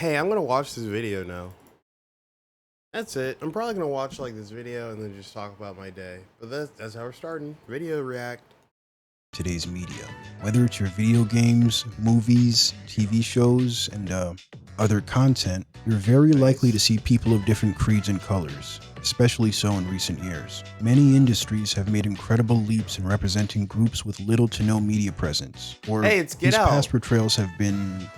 Hey, I'm gonna watch this video now. That's it. I'm probably gonna watch like this video and then just talk about my day. But that's how we're starting. Video react. Today's media, whether it's your video games, movies, TV shows, and other content, you're very likely to Nice. see people of different creeds and colors, especially so in recent years. Many industries have made incredible leaps in representing groups with little to no media presence, or Hey, it's Get these Out. past portrayals have been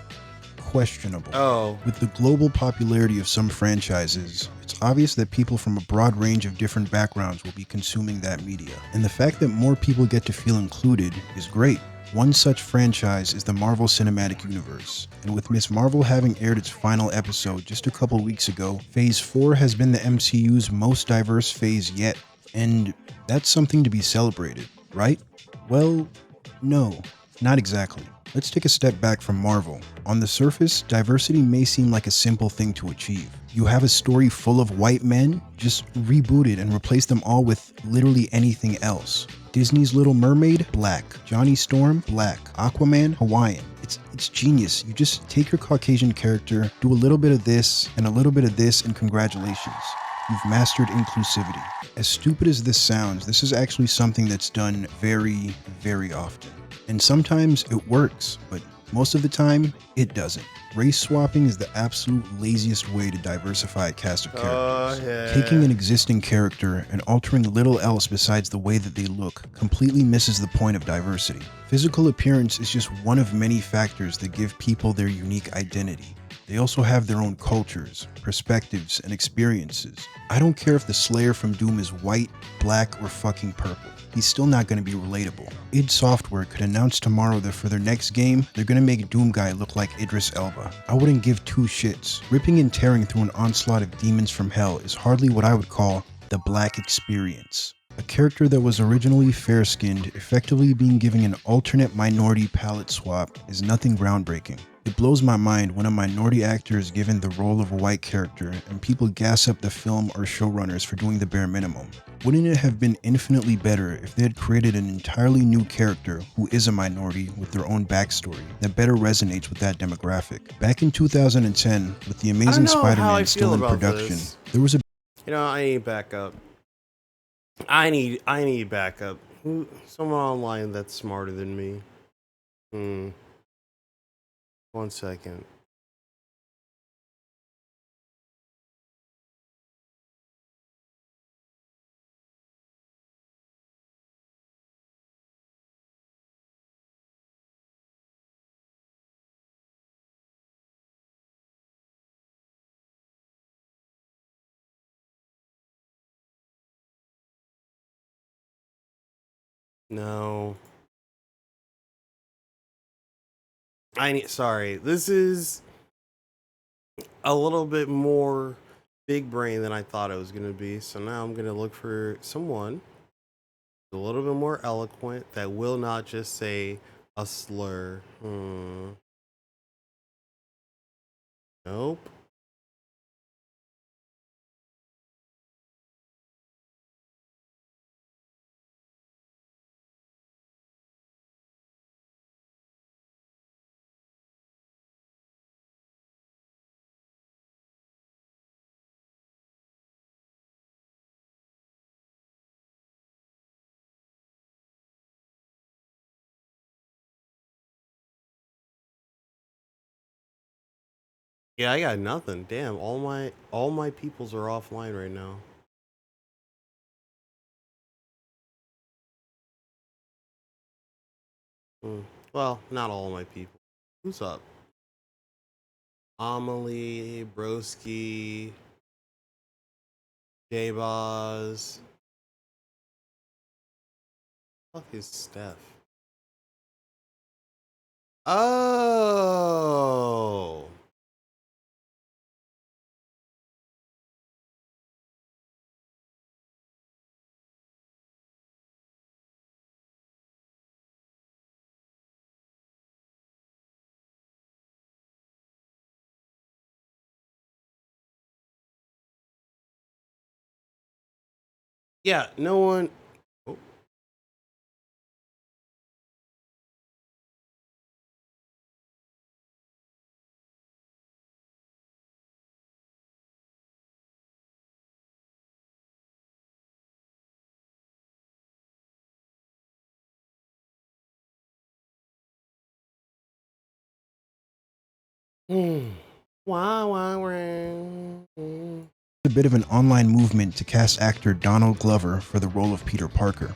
questionable. Oh, With the global popularity of some franchises, it's obvious that people from a broad range of different backgrounds will be consuming that media. And the fact that more people get to feel included is great. One such franchise is the Marvel Cinematic Universe, and with Ms. Marvel having aired its final episode just a couple weeks ago, Phase 4 has been the MCU's most diverse phase yet, and that's something to be celebrated, right? Well, no, not exactly. Let's take a step back from Marvel. On the surface, diversity may seem like a simple thing to achieve. You have a story full of white men, just reboot it and replace them all with literally anything else. Disney's Little Mermaid, black. Johnny Storm, black. Aquaman, Hawaiian. It's genius. You just take your Caucasian character, do a little bit of this and a little bit of this, and congratulations. You've mastered inclusivity. As stupid as this sounds, this is actually something that's done very, very often. And sometimes it works, but most of the time, it doesn't. Race swapping is the absolute laziest way to diversify a cast of characters. Taking yeah. an existing character and altering little else besides the way that they look completely misses the point of diversity. Physical appearance is just one of many factors that give people their unique identity. They also have their own cultures, perspectives, and experiences. I don't care if the Slayer from Doom is white, black, or fucking purple. He's still not going to be relatable. id Software could announce tomorrow that for their next game, they're going to make Doom Guy look like Idris Elba. I wouldn't give two shits. Ripping and tearing through an onslaught of demons from hell is hardly what I would call the black experience. A character that was originally fair-skinned, effectively being given an alternate minority palette swap is nothing groundbreaking. It blows my mind when a minority actor is given the role of a white character and people gas up the film or showrunners for doing the bare minimum. Wouldn't it have been infinitely better if they had created an entirely new character who is a minority with their own backstory that better resonates with that demographic? Back in 2010, with The I don't Amazing know how I Spider-Man feel still in about production, this. there was a I need backup. I need backup. Someone online that's smarter than me. Hmm. 1 second. No. Sorry. This is a little bit more big brain than I thought it was gonna be. So now I'm gonna look for someone a little bit more eloquent that will not just say a slur. Nope. Yeah, I got nothing. Damn, all my peoples are offline right now. Hmm. Well, not all my people. Who's up? Amelie, Broski, J-Boz. Fuck is Steph? Oh. Yeah, no one. Oh, Wah, wah, wah. A bit of an online movement to cast actor Donald Glover for the role of Peter Parker.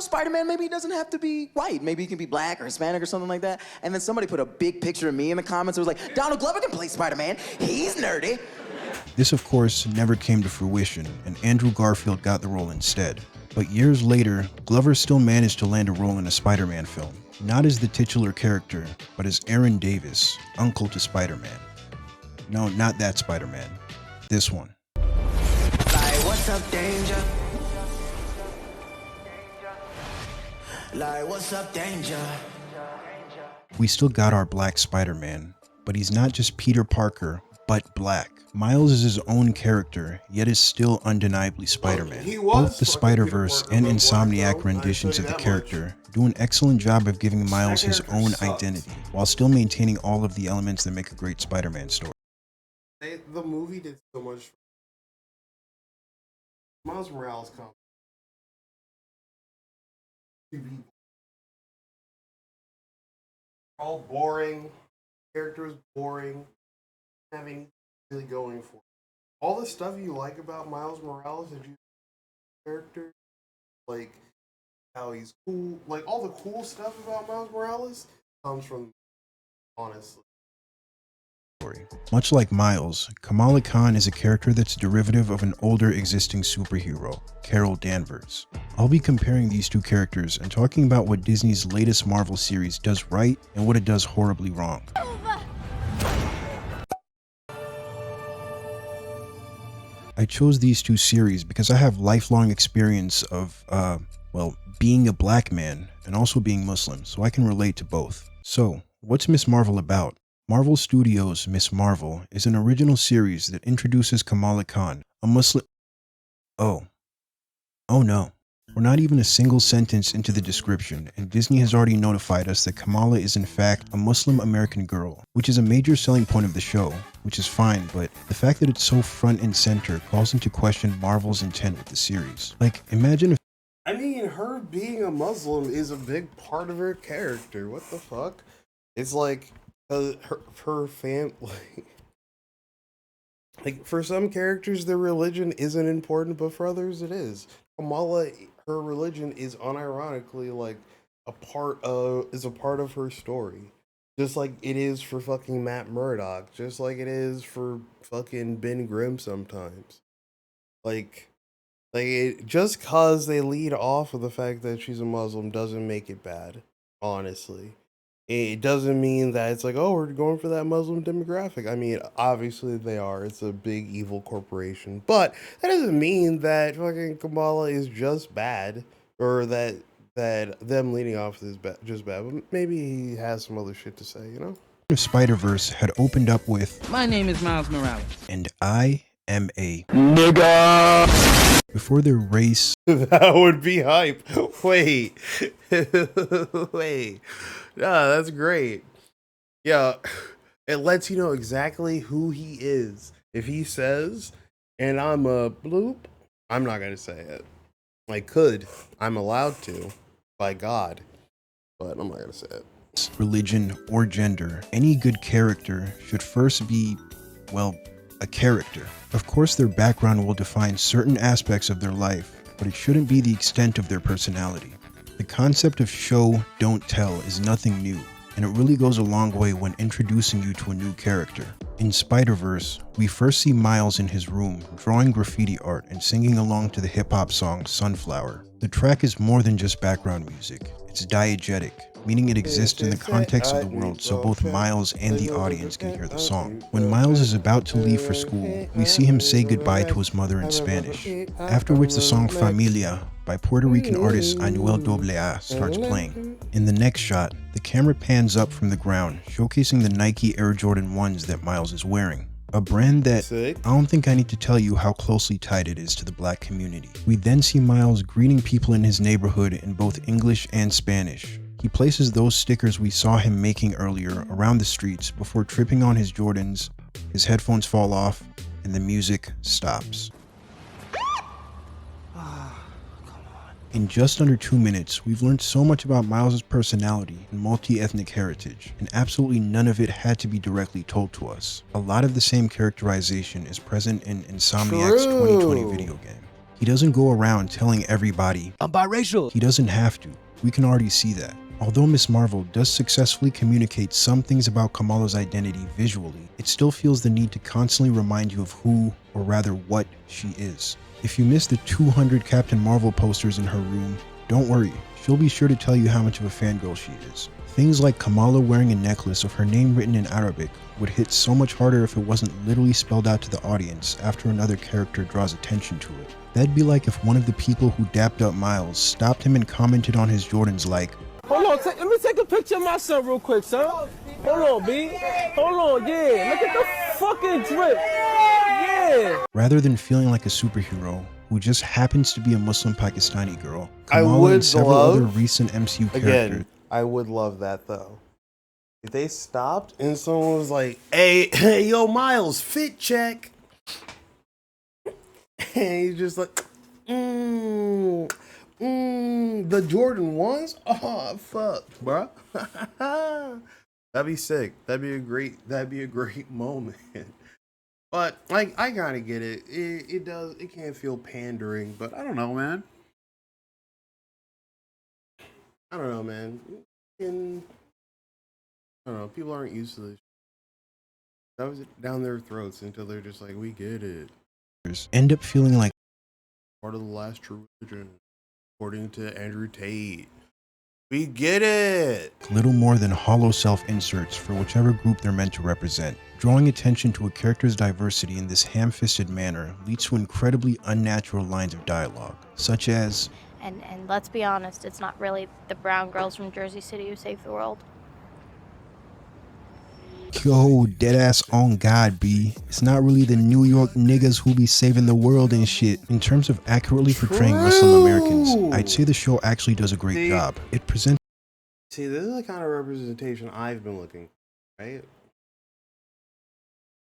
Spider-Man, maybe he doesn't have to be white. Maybe he can be black or Hispanic or something like that. And then somebody put a big picture of me in the comments. It was like, Donald Glover can play Spider-Man. He's nerdy. This, of course, never came to fruition, and Andrew Garfield got the role instead. But years later, Glover still managed to land a role in a Spider-Man film. Not as the titular character, but as Aaron Davis, uncle to Spider-Man. No, not that Spider-Man. This one. Like, what's up, danger? Like, what's up, danger? We still got our black Spider-Man, but he's not just Peter Parker, but black. Miles is his own character, yet is still undeniably Spider-Man. Both the Spider-Verse and Insomniac renditions of the character do an excellent job of giving Miles his own identity, while still maintaining all of the elements that make a great Spider-Man story. The movie did so much. Miles Morales comes to be all boring. Characters boring. Having really going for it. All the stuff you like about Miles Morales that you character, like how he's cool, like all the cool stuff about Miles Morales comes from, honestly. Much like Miles, Kamala Khan is a character that's derivative of an older existing superhero, Carol Danvers. I'll be comparing these two characters and talking about what Disney's latest Marvel series does right and what it does horribly wrong. I chose these two series because I have lifelong experience of, being a black man and also being Muslim, so I can relate to both. So, what's Miss Marvel about? Marvel Studios' Miss Marvel is an original series that introduces Kamala Khan, a Muslim. Oh no. We're not even a single sentence into the description, and Disney has already notified us that Kamala is in fact a Muslim American girl, which is a major selling point of the show, which is fine, but the fact that it's so front and center calls into question Marvel's intent with the series. Like, imagine if her being a Muslim is a big part of her character. What the fuck? It's like her family. Like, for some characters, their religion isn't important, but for others, it is. Kamala, her religion is unironically like a part of her story, just like it is for fucking Matt Murdock, just like it is for fucking Ben Grimm sometimes. Just cause they lead off with the fact that she's a Muslim doesn't make it bad. Honestly, it doesn't mean that it's like, oh, we're going for that Muslim demographic. I mean, obviously they are. It's a big evil corporation, but that doesn't mean that fucking Kamala is just bad, or that them leading off is just bad. But maybe he has some other shit to say, you know? if Spider-Verse had opened up with, "My name is Miles Morales, and I am a nigga," before their race. That would be hype. Wait. Wait. Yeah, that's great. Yeah, it lets you know exactly who he is. If he says, and I'm a bloop, I'm not going to say it. I could. I'm allowed to, by God, but I'm not going to say it. Religion, or gender, any good character should first be, a character. Of course, their background will define certain aspects of their life, but it shouldn't be the extent of their personality. The concept of show, don't tell is nothing new, and it really goes a long way when introducing you to a new character. In Spider-Verse, we first see Miles in his room, drawing graffiti art and singing along to the hip-hop song Sunflower. The track is more than just background music, it's diegetic, meaning it exists in the context of the world so both Miles and the audience can hear the song. When Miles is about to leave for school, we see him say goodbye to his mother in Spanish, after which the song Familia by Puerto Rican artist Anuel AA starts playing. In the next shot, the camera pans up from the ground, showcasing the Nike Air Jordan 1s that Miles is wearing. A brand that I don't think I need to tell you how closely tied it is to the black community. We then see Miles greeting people in his neighborhood in both English and Spanish. He places those stickers we saw him making earlier around the streets before tripping on his Jordans, his headphones fall off, and the music stops. In just under 2 minutes, we've learned so much about Miles' personality and multi-ethnic heritage, and absolutely none of it had to be directly told to us. A lot of the same characterization is present in Insomniac's 2020 video game. He doesn't go around telling everybody, "I'm biracial." He doesn't have to. We can already see that. Although Ms. Marvel does successfully communicate some things about Kamala's identity visually, it still feels the need to constantly remind you of who, or rather what, she is. If you missed the 200 Captain Marvel posters in her room, don't worry, she'll be sure to tell you how much of a fangirl she is. Things like Kamala wearing a necklace of her name written in Arabic would hit so much harder if it wasn't literally spelled out to the audience after another character draws attention to it. That'd be like if one of the people who dapped up Miles stopped him and commented on his Jordans like, "Hold on, let me take a picture of my son real quick, son. Hold on, B. Hold on, yeah. Look at the fucking drip. Yeah." Rather than feeling like a superhero who just happens to be a Muslim Pakistani girl, I Kamala would and several love- other recent MCU characters. Again, I would love that though. If they stopped and someone was like, hey, yo, Miles, fit check. And he's just like, the Jordan 1s? Oh, fuck, bro. That'd be sick. That'd be a great moment. But like, I gotta get it. It can't feel pandering, but I don't know, man. I don't know, man. I don't know. People aren't used to this. That was down their throats until they're just like, we get it. End up feeling like Part of the last true religion, according to Andrew Tate. We get it. little more than hollow self-inserts for whichever group they're meant to represent. Drawing attention to a character's diversity in this ham-fisted manner leads to incredibly unnatural lines of dialogue, such as, And let's be honest, it's not really the brown girls from Jersey City who saved the world. "Yo, deadass on God, B. It's not really the New York niggas who be saving the world and shit." In terms of accurately portraying Muslim Americans, I'd say the show actually does a great job. It presents See, this is the kind of representation I've been looking for, right?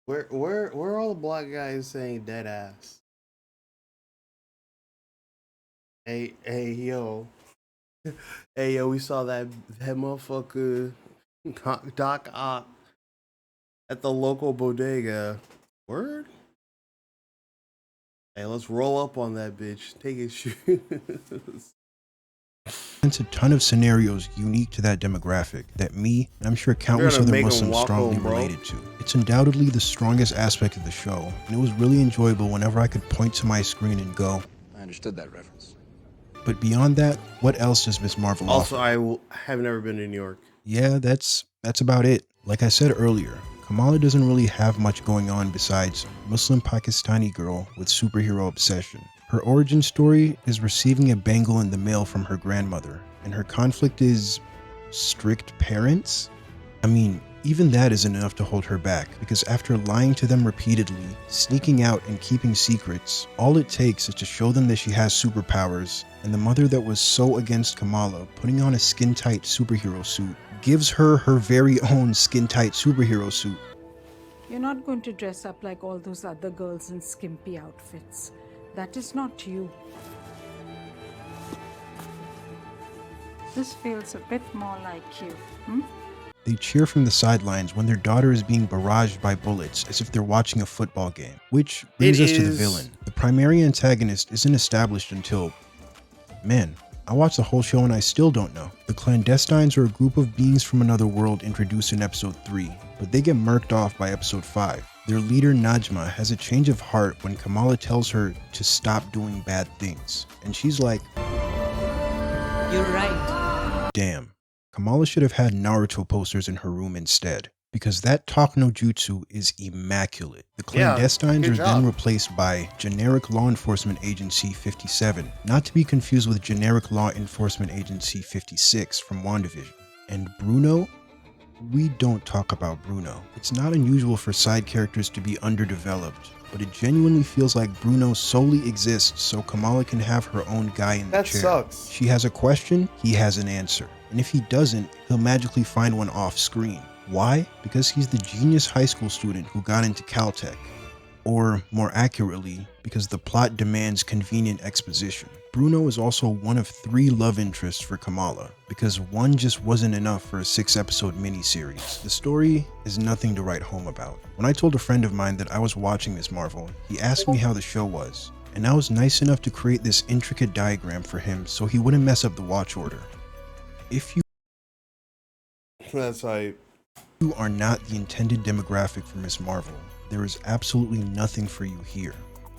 Where are all the black guys saying dead ass? Hey, yo. Hey, yo, we saw that motherfucker Doc Ock at the local bodega. Word? Hey, let's roll up on that bitch. Take his shoes. a ton of scenarios unique to that demographic that me, and I'm sure countless gonna other make 'em Muslims walk strongly home, bro. related to. It's undoubtedly the strongest aspect of the show, and it was really enjoyable whenever I could point to my screen and go, I understood that reference. but beyond that, what else does Ms. Marvel Also, offer? I have never been to New York. Yeah, that's about it. Like I said earlier, Kamala doesn't really have much going on besides Muslim Pakistani girl with superhero obsession. Her origin story is receiving a bangle in the mail from her grandmother, and her conflict is strict parents? I mean, even that isn't enough to hold her back, because after lying to them repeatedly, sneaking out and keeping secrets, all it takes is to show them that she has superpowers, and the mother that was so against Kamala putting on a skin-tight superhero suit gives her her very own skin-tight superhero suit. You're not going to dress up like all those other girls in skimpy outfits. That is not you. This feels a bit more like you, They cheer from the sidelines when their daughter is being barraged by bullets as if they're watching a football game. Which brings us to the villain. The primary antagonist isn't established until... Man, I watched the whole show and I still don't know. The clandestines are a group of beings from another world introduced in episode 3, but they get murked off by episode 5. Their leader Najma has a change of heart when Kamala tells her to stop doing bad things, and she's like, You're right. damn, Kamala should have had Naruto posters in her room instead, because that talk no jutsu is immaculate. The Yeah, clandestines good are job. then replaced by generic law enforcement agency 57, not to be confused with generic law enforcement agency 56 from WandaVision. And Bruno? We don't talk about Bruno. It's not unusual for side characters to be underdeveloped, but it genuinely feels like Bruno solely exists so Kamala can have her own guy in the That chair. sucks. She has a question, he has an answer. And if he doesn't, he'll magically find one off screen. Why? Because he's the genius high school student who got into Caltech. Or, more accurately, because the plot demands convenient exposition. Bruno is also one of 3 love interests for Kamala, because one just wasn't enough for a 6-episode miniseries. The story is nothing to write home about. When I told a friend of mine that I was watching Miss Marvel, he asked me how the show was, and I was nice enough to create this intricate diagram for him so he wouldn't mess up the watch order. If you That's right. are not the intended demographic for Miss Marvel, there is absolutely nothing for you here,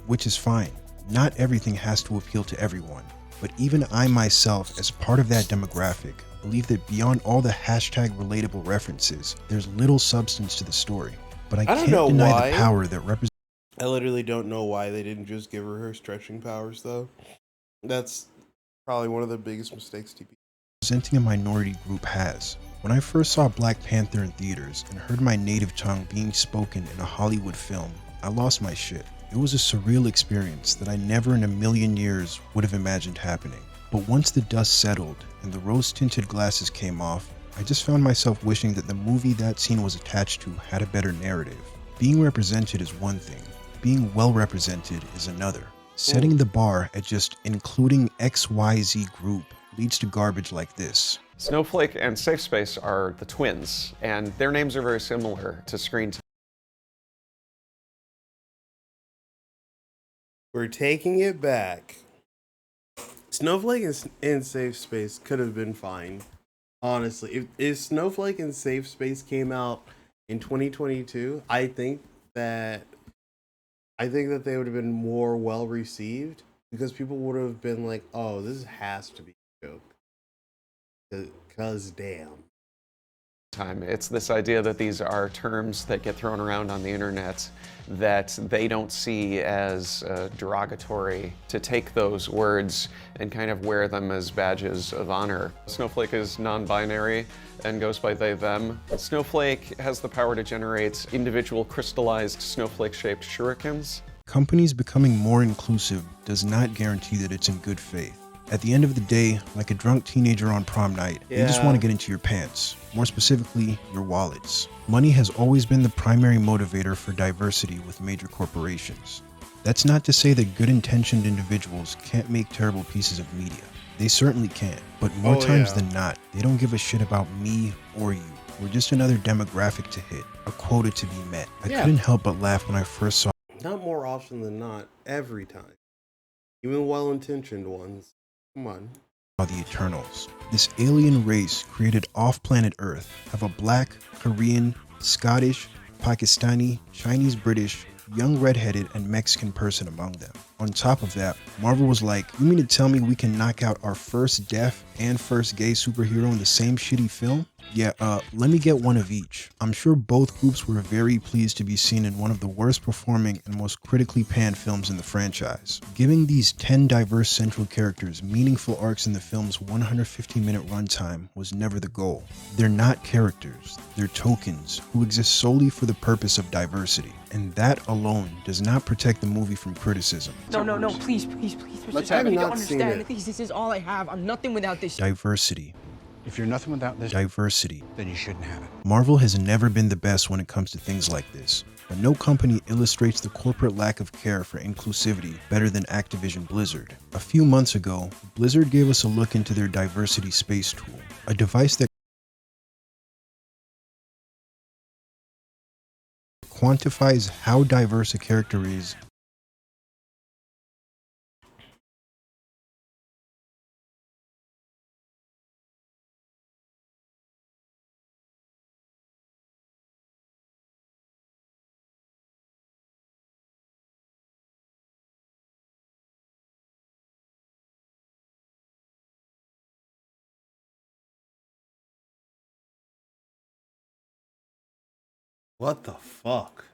which is fine. Not everything has to appeal to everyone, but even I myself, as part of that demographic, believe that beyond all the hashtag relatable references, there's little substance to the story. But I don't can't know deny why. the power that I literally don't know why they didn't just give her stretching powers, though. That's probably one of the biggest mistakes TP. representing a minority group has. When I first saw Black Panther in theaters and heard my native tongue being spoken in a Hollywood film, I lost my shit. It was a surreal experience that I never in a million years would have imagined happening. But once the dust settled and the rose-tinted glasses came off, I just found myself wishing that the movie that scene was attached to had a better narrative. Being represented is one thing, being well represented is another. Setting the bar at just including XYZ group leads to garbage like this. Snowflake and Safe Space are the twins, and their names are very similar to screen time. We're taking it back. Snowflake and Safe Space could have been fine. Honestly, if Snowflake and Safe Space came out in 2022, I think that they would have been more well received because people would have been like, "Oh, this has to be a joke." Cause damn. It's this idea that these are terms that get thrown around on the internet that they don't see as derogatory, to take those words and kind of wear them as badges of honor. Snowflake is non-binary and goes by they, them. Snowflake has the power to generate individual crystallized snowflake-shaped shurikens. Companies becoming more inclusive does not guarantee that it's in good faith. At the end of the day, like a drunk teenager on prom night, they just want to get into your pants, more specifically, your wallets. Money has always been the primary motivator for diversity with major corporations. That's not to say that good-intentioned individuals can't make terrible pieces of media. They certainly can, but more times than not, they don't give a shit about me or you. We're just another demographic to hit, a quota to be met. I couldn't help but laugh when I first saw Not more often than not, every time. Even well-intentioned ones. Come on. the Eternals. This alien race created off-planet Earth have a black, Korean, Scottish, Pakistani, Chinese, British, young redheaded, and Mexican person among them. On top of that, Marvel was like, you mean to tell me we can knock out our first deaf and first gay superhero in the same shitty film? Yeah, let me get one of each. I'm sure both groups were very pleased to be seen in one of the worst performing and most critically panned films in the franchise. Giving these 10 diverse central characters meaningful arcs in the film's 150-minute runtime was never the goal. They're not characters, they're tokens who exist solely for the purpose of diversity. And that alone does not protect the movie from criticism. No, please. Let's have you not don't seen understand. it. This is all I have. I'm nothing without this. Diversity. If you're nothing without this, Diversity. then you shouldn't have it. Marvel has never been the best when it comes to things like this, but no company illustrates the corporate lack of care for inclusivity better than Activision Blizzard. A few months ago, Blizzard gave us a look into their diversity space tool, a device that quantifies how diverse a character is . What the fuck?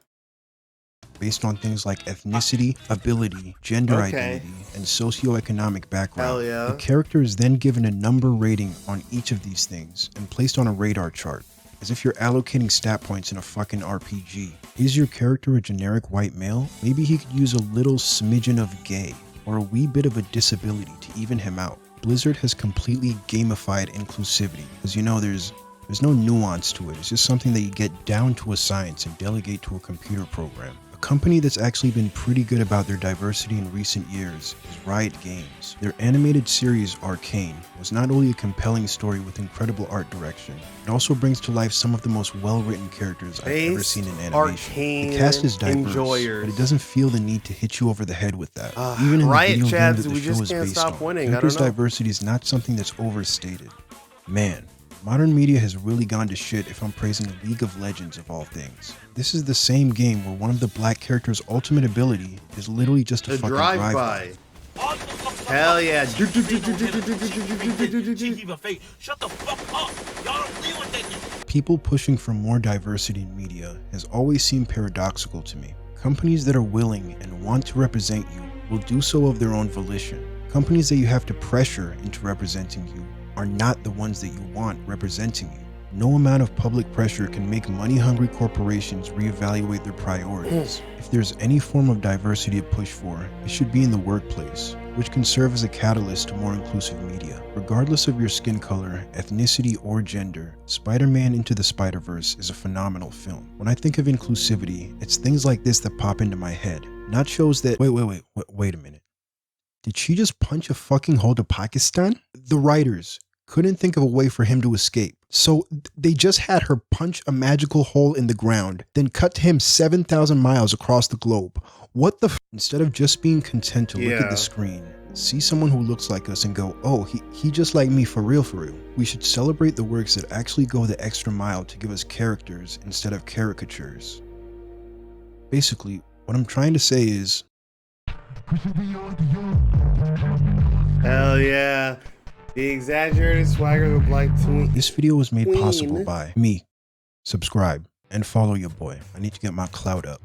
Based on things like ethnicity, ability, gender Okay. identity, and socioeconomic background. Hell yeah. The character is then given a number rating on each of these things and placed on a radar chart, as if you're allocating stat points in a fucking RPG. Is your character a generic white male? Maybe he could use a little smidgen of gay, or a wee bit of a disability to even him out. Blizzard has completely gamified inclusivity, because you know there's no nuance to it. It's just something that you get down to a science and delegate to a computer program. A company that's actually been pretty good about their diversity in recent years is Riot Games. Their animated series Arcane was not only a compelling story with incredible art direction, it also brings to life some of the most well-written characters I've ever seen in animation. Arcane The cast is diverse, enjoyers. but it doesn't feel the need to hit you over the head with that. Even in the Riot video game Chads, that the we show just is can't based stop on, winning. I characters don't know. diversity is not something that's overstated. Man, modern media has really gone to shit if I'm praising League of Legends of all things. This is the same game where one of the black character's ultimate ability is literally just a The fucking drive-by. Hell yeah. Shut the fuck up. Y'all don't deal with that nigga. People pushing for more diversity in media has always seemed paradoxical to me. Companies that are willing and want to represent you will do so of their own volition. Companies that you have to pressure into representing you are not the ones that you want representing you. No amount of public pressure can make money-hungry corporations reevaluate their priorities. If there's any form of diversity to push for, it should be in the workplace, which can serve as a catalyst to more inclusive media. Regardless of your skin color, ethnicity, or gender, Spider-Man Into the Spider-Verse is a phenomenal film. When I think of inclusivity, it's things like this that pop into my head, not shows that— wait a minute. Did she just punch a fucking hole to Pakistan? The writers couldn't think of a way for him to escape. So they just had her punch a magical hole in the ground, then cut to him 7,000 miles across the globe. What the Instead of just being content to look at the screen, see someone who looks like us and go, oh, he just like me for real. We should celebrate the works that actually go the extra mile to give us characters instead of caricatures. Basically, what I'm trying to say is, Hell yeah. The exaggerated swagger of a black tween. this video was made possible by me. Subscribe and follow your boy. I need to get my clout up.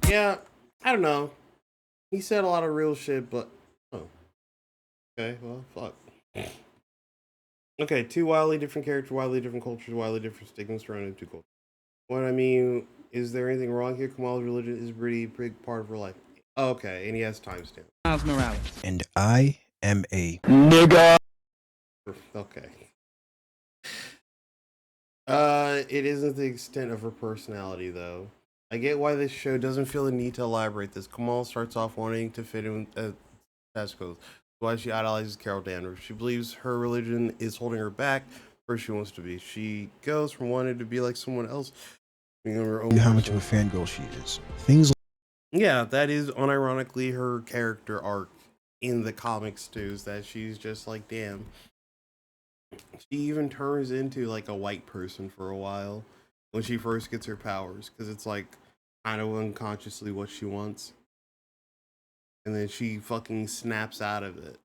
Yeah, I don't know. He said a lot of real shit, but oh. Okay, well, fuck. Okay, two wildly different characters, wildly different cultures, wildly different stigmas surrounding two cultures. What I mean, is there anything wrong here? Kamala's religion is a pretty big part of her life. Okay, and he has timestamp. Miles Morales. And I am a Okay. It isn't the extent of her personality, though. I get why this show doesn't feel the need to elaborate this. Kamal starts off wanting to fit in status quo. Why she idolizes Carol Danvers. She believes her religion is holding her back where she wants to be. She goes from wanting to be like someone else, being her own how much of a fangirl she is. Things yeah, that is unironically her character arc in the comics too, is that she's just like, damn. She even turns into like a white person for a while when she first gets her powers, because it's like kind of unconsciously what she wants. And then she fucking snaps out of it.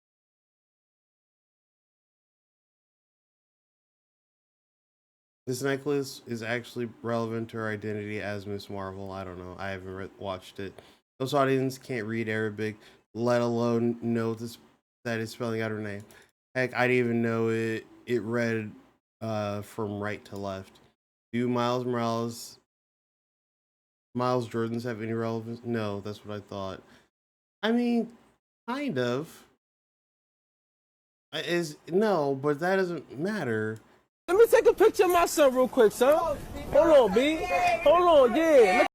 This necklace is actually relevant to her identity as Miss Marvel. I don't know. I haven't watched it. Those audience can't read Arabic, let alone know this that is spelling out her name. Heck, I didn't even know it read from right to left. Do Miles Jordans have any relevance? No, that's what I thought. I mean, kind of. No, but that doesn't matter. Let me take a picture of my son real quick, son. Hold on, B. Hold on, yeah.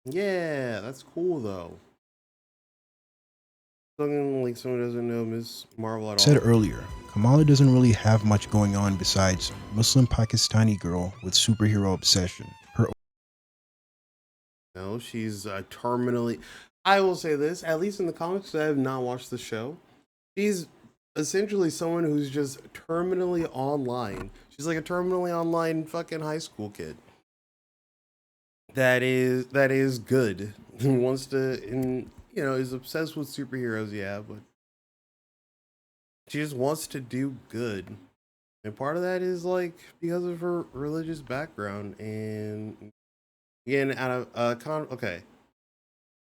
Yeah, that's cool though. Something like someone doesn't know Miss Marvel at all. said earlier, Kamala doesn't really have much going on besides Muslim Pakistani girl with superhero obsession. No, she's terminally. I will say this, at least in the comics, I have not watched the show. She's essentially someone who's just terminally online. She's like a terminally online fucking high school kid. That is good. Wants to, and you know, is obsessed with superheroes. Yeah, but she just wants to do good, and part of that is like because of her religious background. And again, out of okay.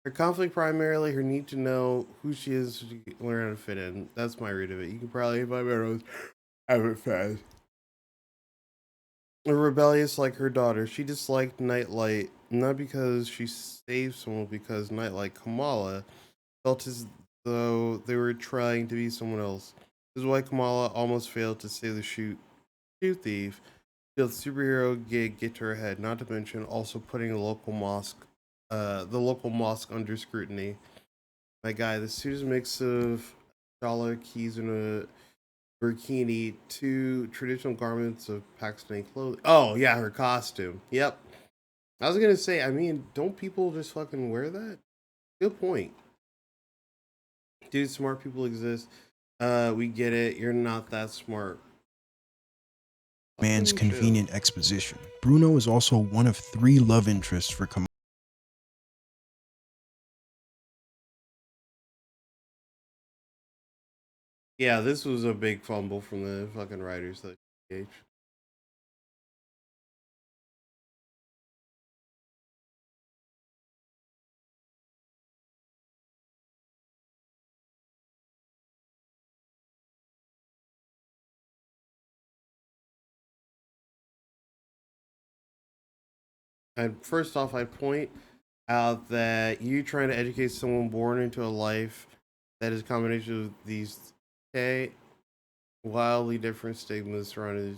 Her conflict primarily her need to know who she is to learn how to fit in. That's my read of it. You can probably find my notes. Have it fast. Rebellious like her daughter. She disliked Nightlight not because she saved someone, because Nightlight Kamala felt as though they were trying to be someone else. This is why Kamala almost failed to save the shoe thief. The superhero gig get to her head. Not to mention also putting the local mosque under scrutiny. My guy, the suit is a mix of dollar keys and a burkini, two traditional garments of Pakistani clothing. Oh yeah, her costume. Yep. I was gonna say, I mean, don't people just fucking wear that? Good point. Dude, smart people exist. We get it. You're not that smart. Man's Fucking convenient chill. exposition. Bruno is also one of 3 love interests for Kamal. Yeah, this was a big fumble from the fucking writers. And first off, I'd point out that you trying to educate someone born into a life that is a combination of these okay, wildly different stigmas surrounding.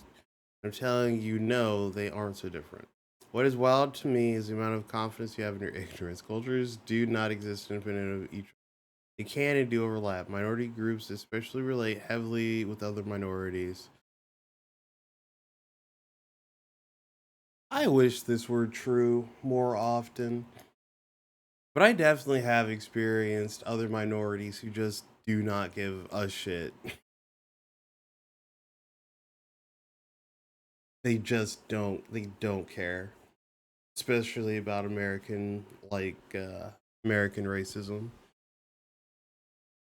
I'm telling you, no, they aren't so different. What is wild to me is the amount of confidence you have in your ignorance. Cultures do not exist independent of each. They can and do overlap. Minority groups especially relate heavily with other minorities. I wish this were true more often. But I definitely have experienced other minorities who just do not give a shit. They don't care. Especially about American racism.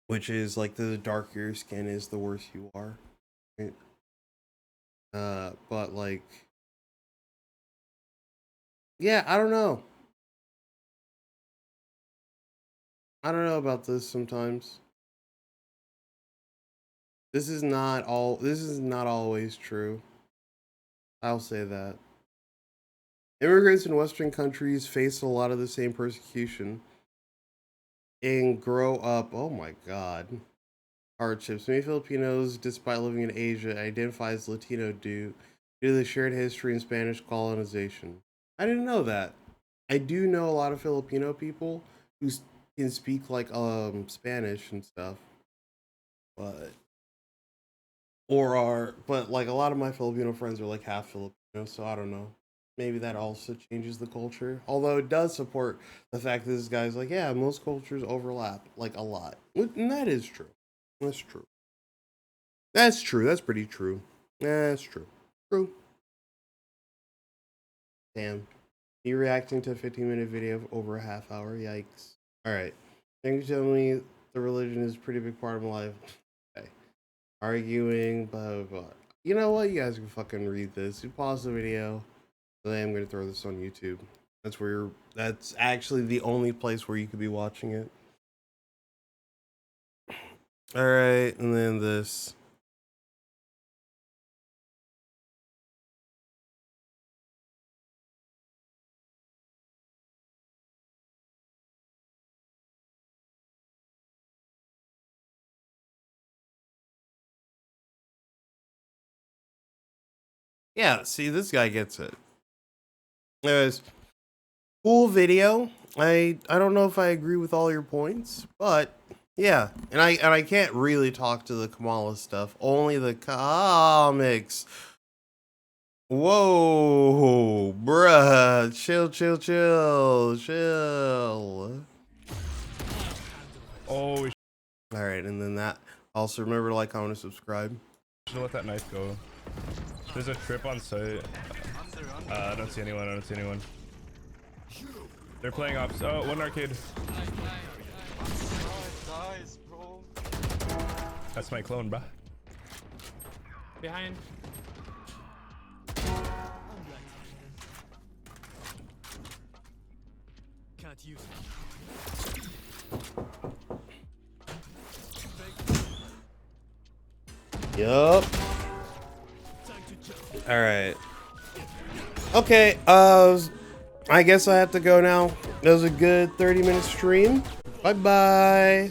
Which is like the darker your skin is, the worse you are. Right? But like yeah, I don't know. I don't know about this sometimes. This is not always true. I'll say that. Immigrants in Western countries face a lot of the same persecution and grow up, oh my god, hardships. Many Filipinos, despite living in Asia, identify as Latino due to the shared history and Spanish colonization. I didn't know that. I do know a lot of Filipino people who can speak like Spanish and stuff, but but like a lot of my Filipino friends are like half Filipino, so I don't know. Maybe that also changes the culture. Although it does support the fact that this guy's like, yeah, most cultures overlap like a lot, and that is true. That's true. That's true. That's pretty true. That's true. True. Damn. You reacting to a 15-minute video of over a half hour? Yikes. All right. Thank you for telling me the religion is a pretty big part of my life. Okay. Arguing, blah, blah, blah. You know what? You guys can fucking read this. You pause the video. Then I'm going to throw this on YouTube. That's actually the only place where you could be watching it. All right. And then this. Yeah, see, this guy gets it. Anyways, cool video. I don't know if I agree with all your points, but yeah, and I can't really talk to the Kamala stuff. Only the comics. Whoa, bruh, chill. Oh, we All right, and then that. Also, remember to like, comment, and subscribe. should let that knife go. There's a trip on site. I don't see anyone. They're playing ops. Oh, one arcade. That's my clone, bruh. Behind. Can't use Yup. All right. Okay. I guess I have to go now. It was a good 30-minute stream. Bye bye.